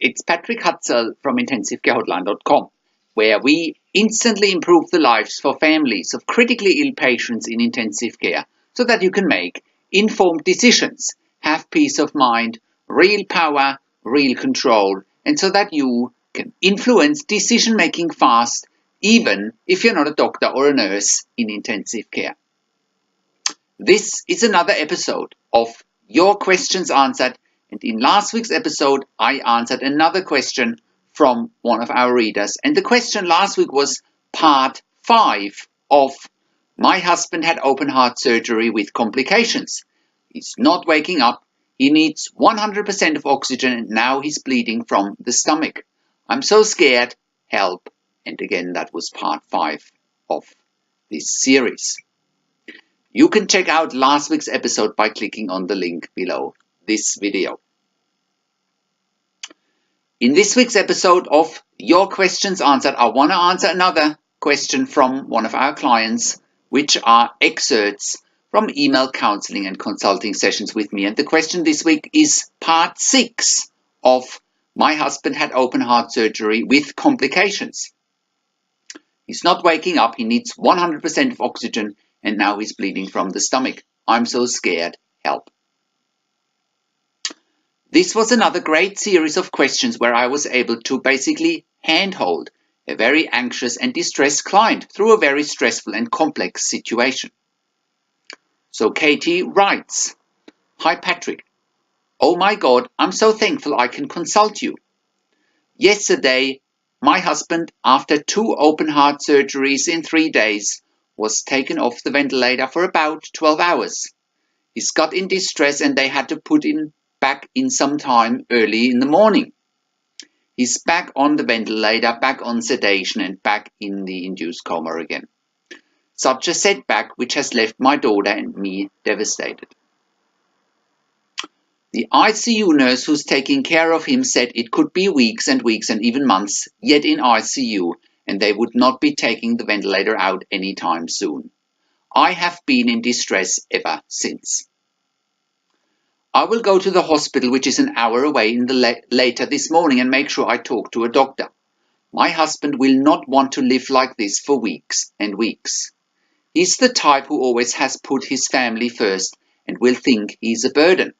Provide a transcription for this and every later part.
It's Patrick Hutzel from IntensiveCareHotline.com, where we instantly improve the lives for families of critically ill patients in intensive care so that you can make informed decisions, have peace of mind, real power, real control, and so that you can influence decision-making fast, even if you're not a doctor or a nurse in intensive care. This is another episode of Your Questions Answered, and in last week's episode I answered another question from one of our readers, and the question last week was part 5 of My husband had open heart surgery with complications. He's not waking up, he needs 100% of oxygen, and now he's bleeding from the stomach. I'm so scared, help. And again, that was part 5 of this series. You can check out last week's episode by clicking on the link below this video. In this week's episode of Your Questions Answered, I want to answer another question from one of our clients, which are excerpts from email counseling and consulting sessions with me. And the question this week is part 6 of My husband had open heart surgery with complications. He's not waking up, he needs 100% of oxygen, and now he's bleeding from the stomach. I'm so scared, help. This was another great series of questions where I was able to basically handhold a very anxious and distressed client through a very stressful and complex situation. So Katie writes, "Hi Patrick, oh my God, I'm so thankful I can consult you. Yesterday, my husband, after 2 open heart surgeries in 3 days, was taken off the ventilator for about 12 hours. He's got in distress and they had to put him back in sometime early in the morning. He's back on the ventilator, back on sedation, and back in the induced coma again. Such a setback which has left my daughter and me devastated. The ICU nurse who's taking care of him said it could be weeks and weeks and even months yet in ICU, and they would not be taking the ventilator out anytime soon. I have been in distress ever since. I will go to the hospital, which is an hour away, later this morning and make sure I talk to a doctor. My husband will not want to live like this for weeks and weeks. He's the type who always has put his family first and will think he's a burden.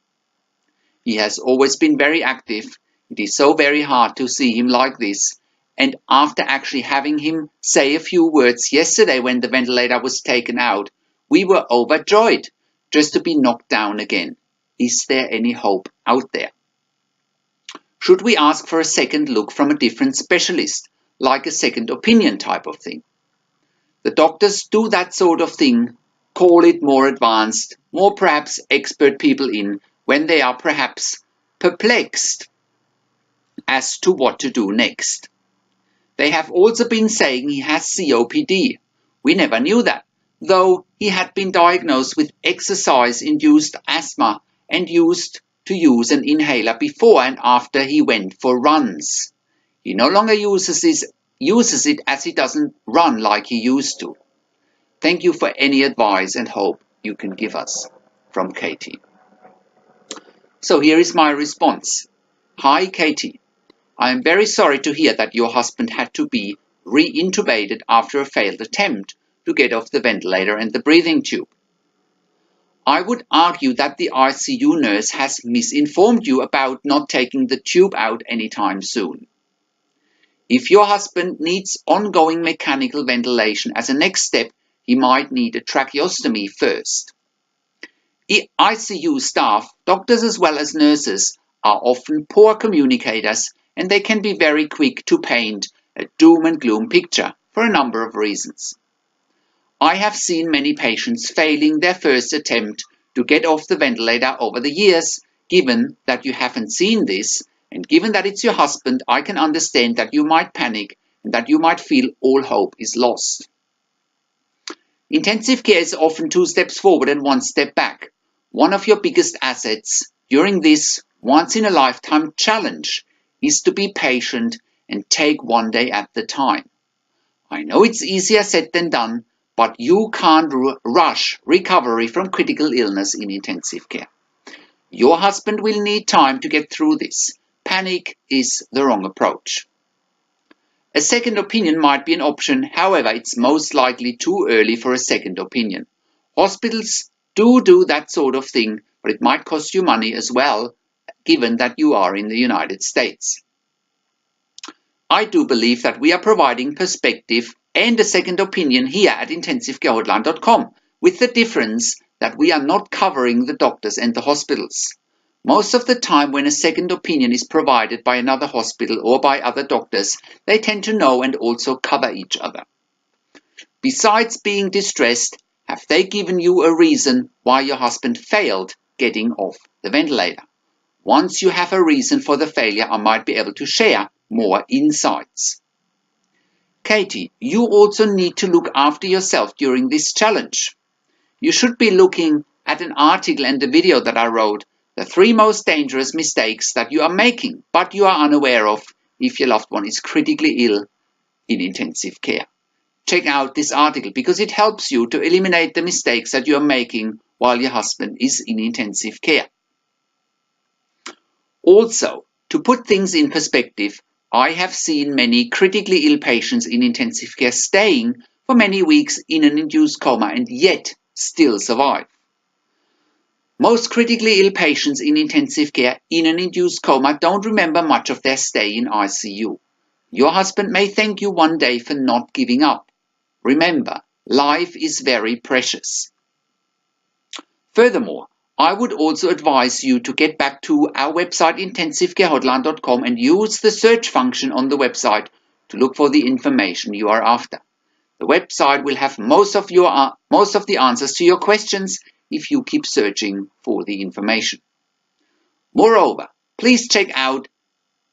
He has always been very active. It is so very hard to see him like this. And after actually having him say a few words yesterday when the ventilator was taken out, we were overjoyed just to be knocked down again. Is there any hope out there? Should we ask for a second look from a different specialist, like a second opinion type of thing? The doctors do that sort of thing, call it more advanced, more perhaps expert people in, when they are perhaps perplexed as to what to do next. They have also been saying he has COPD. We never knew that, though he had been diagnosed with exercise-induced asthma and used to use an inhaler before and after he went for runs. He no longer uses it as he doesn't run like he used to. Thank you for any advice and hope you can give us." From Katie. So here is my response. Hi Katie, I am very sorry to hear that your husband had to be re-intubated after a failed attempt to get off the ventilator and the breathing tube. I would argue that the ICU nurse has misinformed you about not taking the tube out anytime soon. If your husband needs ongoing mechanical ventilation as a next step, he might need a tracheostomy first. ICU staff, doctors as well as nurses, are often poor communicators, and they can be very quick to paint a doom and gloom picture for a number of reasons. I have seen many patients failing their first attempt to get off the ventilator over the years. Given that you haven't seen this, and given that it's your husband, I can understand that you might panic and that you might feel all hope is lost. Intensive care is often 2 steps forward and 1 step back. One of your biggest assets during this once-in-a-lifetime challenge is to be patient and take one day at the time. I know it's easier said than done, but you can't rush recovery from critical illness in intensive care. Your husband will need time to get through this. Panic is the wrong approach. A second opinion might be an option, however, it's most likely too early for a second opinion. Hospitals do that sort of thing, but it might cost you money as well, given that you are in the United States. I do believe that we are providing perspective and a second opinion here at intensivecarehotline.com, with the difference that we are not covering the doctors and the hospitals. Most of the time when a second opinion is provided by another hospital or by other doctors, they tend to know and also cover each other. Besides being distressed, have they given you a reason why your husband failed getting off the ventilator? Once you have a reason for the failure, I might be able to share more insights. Katie, you also need to look after yourself during this challenge. You should be looking at an article and a video that I wrote, the 3 most dangerous mistakes that you are making, but you are unaware of if your loved one is critically ill in intensive care. Check out this article because it helps you to eliminate the mistakes that you are making while your husband is in intensive care. Also, to put things in perspective, I have seen many critically ill patients in intensive care staying for many weeks in an induced coma and yet still survive. Most critically ill patients in intensive care in an induced coma don't remember much of their stay in ICU. Your husband may thank you one day for not giving up. Remember, life is very precious. Furthermore, I would also advise you to get back to our website intensivecarehotline.com and use the search function on the website to look for the information you are after. The website will have most of the answers to your questions if you keep searching for the information. Moreover, please check out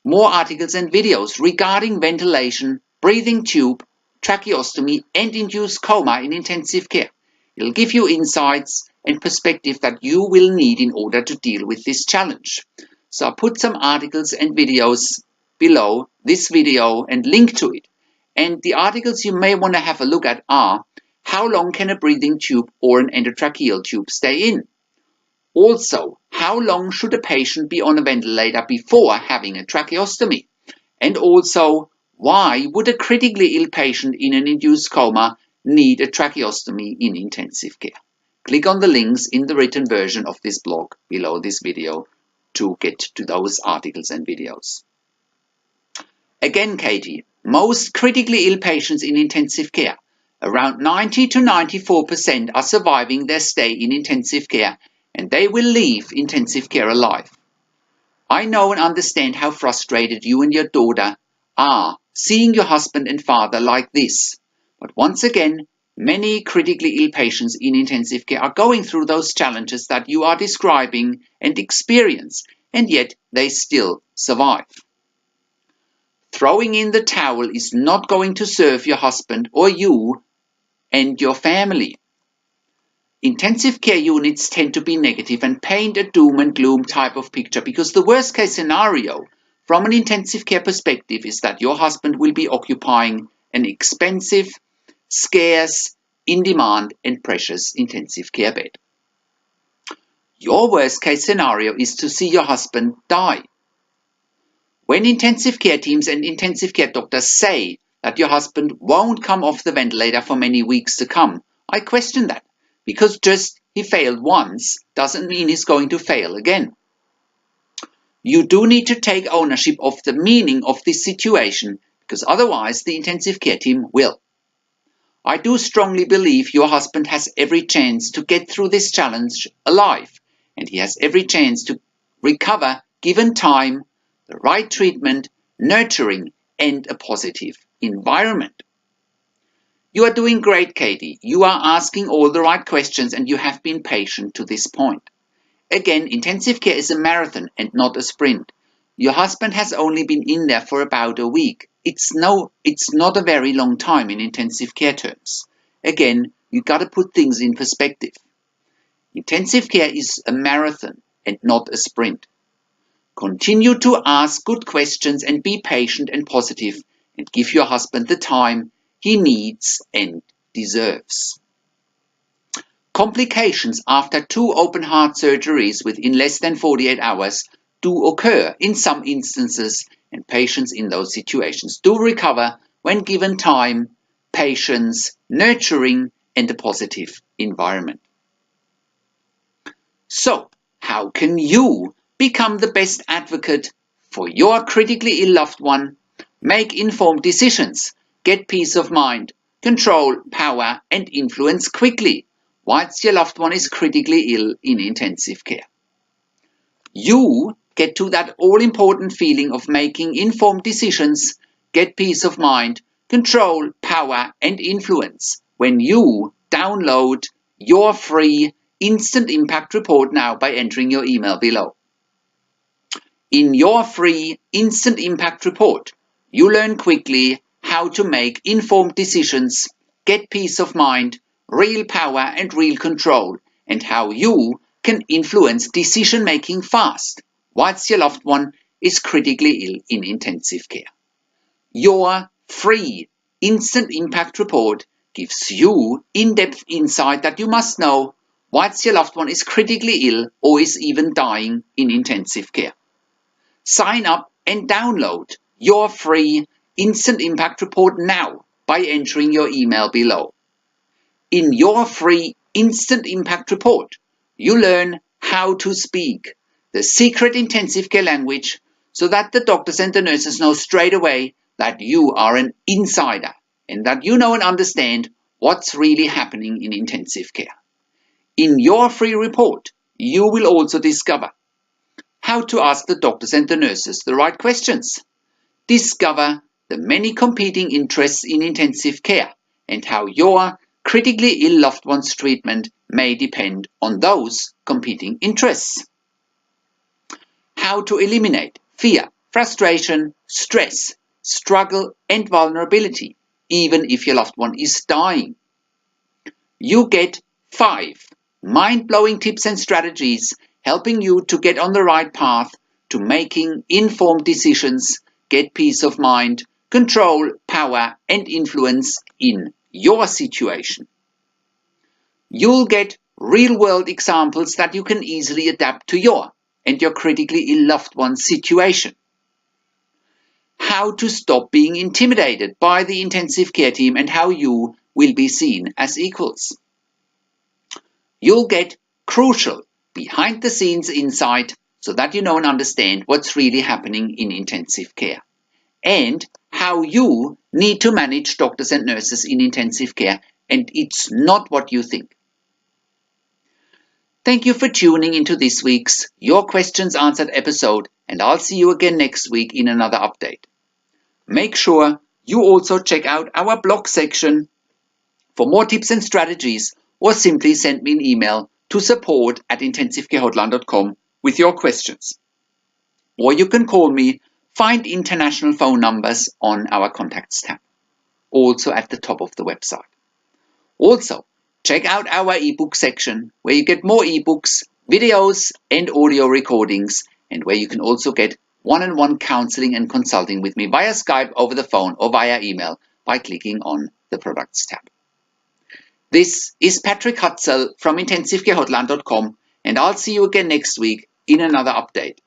more articles and videos regarding ventilation, breathing tube, tracheostomy and induced coma in intensive care. It'll give you insights and perspective that you will need in order to deal with this challenge. So I'll put some articles and videos below this video and link to it. And the articles you may want to have a look at are: how long can a breathing tube or an endotracheal tube stay in? Also, how long should a patient be on a ventilator before having a tracheostomy? And also, why would a critically ill patient in an induced coma need a tracheostomy in intensive care? Click on the links in the written version of this blog below this video to get to those articles and videos. Again, Katie, most critically ill patients in intensive care, around 90 to 94%, are surviving their stay in intensive care and they will leave intensive care alive. I know and understand how frustrated you and your daughter are seeing your husband and father like this. But once again, many critically ill patients in intensive care are going through those challenges that you are describing and experience, and yet they still survive. Throwing in the towel is not going to serve your husband or you and your family. Intensive care units tend to be negative and paint a doom and gloom type of picture because the worst case scenario from an intensive care perspective is that your husband will be occupying an expensive, scarce, in-demand and precious intensive care bed. Your worst case scenario is to see your husband die. When intensive care teams and intensive care doctors say that your husband won't come off the ventilator for many weeks to come, I question that, because just he failed once doesn't mean he's going to fail again. You do need to take ownership of the meaning of this situation, because otherwise the intensive care team will. I do strongly believe your husband has every chance to get through this challenge alive, and he has every chance to recover given time, the right treatment, nurturing, and a positive environment. You are doing great, Katie. You are asking all the right questions and you have been patient to this point. Again, intensive care is a marathon and not a sprint. Your husband has only been in there for about a week. It's not a very long time in intensive care terms. Again, you got to put things in perspective. Intensive care is a marathon and not a sprint. Continue to ask good questions and be patient and positive and give your husband the time he needs and deserves. Complications after 2 open heart surgeries within less than 48 hours do occur in some instances, and patients in those situations do recover when given time, patience, nurturing, and a positive environment. So, how can you become the best advocate for your critically ill loved one, make informed decisions, get peace of mind, control, power, and influence quickly whilst your loved one is critically ill in intensive care? You get to that all-important feeling of making informed decisions, get peace of mind, control, power, and influence when you download your free Instant Impact Report now by entering your email below. In your free Instant Impact Report, you learn quickly how to make informed decisions, get peace of mind, real power and real control, and how you can influence decision-making fast whilst your loved one is critically ill in intensive care. Your free Instant Impact Report gives you in-depth insight that you must know whilst your loved one is critically ill or is even dying in intensive care. Sign up and download your free Instant Impact Report now by entering your email below. In your free Instant Impact Report, you learn how to speak the secret intensive care language so that the doctors and the nurses know straight away that you are an insider and that you know and understand what's really happening in intensive care. In your free report, you will also discover how to ask the doctors and the nurses the right questions, discover the many competing interests in intensive care and how your critically ill loved one's treatment may depend on those competing interests, how to eliminate fear, frustration, stress, struggle, and vulnerability, even if your loved one is dying. You get 5 mind-blowing tips and strategies helping you to get on the right path to making informed decisions, get peace of mind, control, power, and influence in your situation. You'll get real-world examples that you can easily adapt to your and your critically ill loved one's situation. How to stop being intimidated by the intensive care team and how you will be seen as equals. You'll get crucial behind-the-scenes insight so that you know and understand what's really happening in intensive care and how you need to manage doctors and nurses in intensive care, and it's not what you think. Thank you for tuning into this week's Your Questions Answered episode, and I'll see you again next week in another update. Make sure you also check out our blog section for more tips and strategies, or simply send me an email to support@intensivecarehotline.com with your questions. Or you can call me, find international phone numbers on our contacts tab, also at the top of the website. Also, check out our ebook section where you get more ebooks, videos and audio recordings, and where you can also get one-on-one counseling and consulting with me via Skype, over the phone or via email by clicking on the products tab. This is Patrick Hutzel from intensivecarehotline.com, and I'll see you again next week in another update.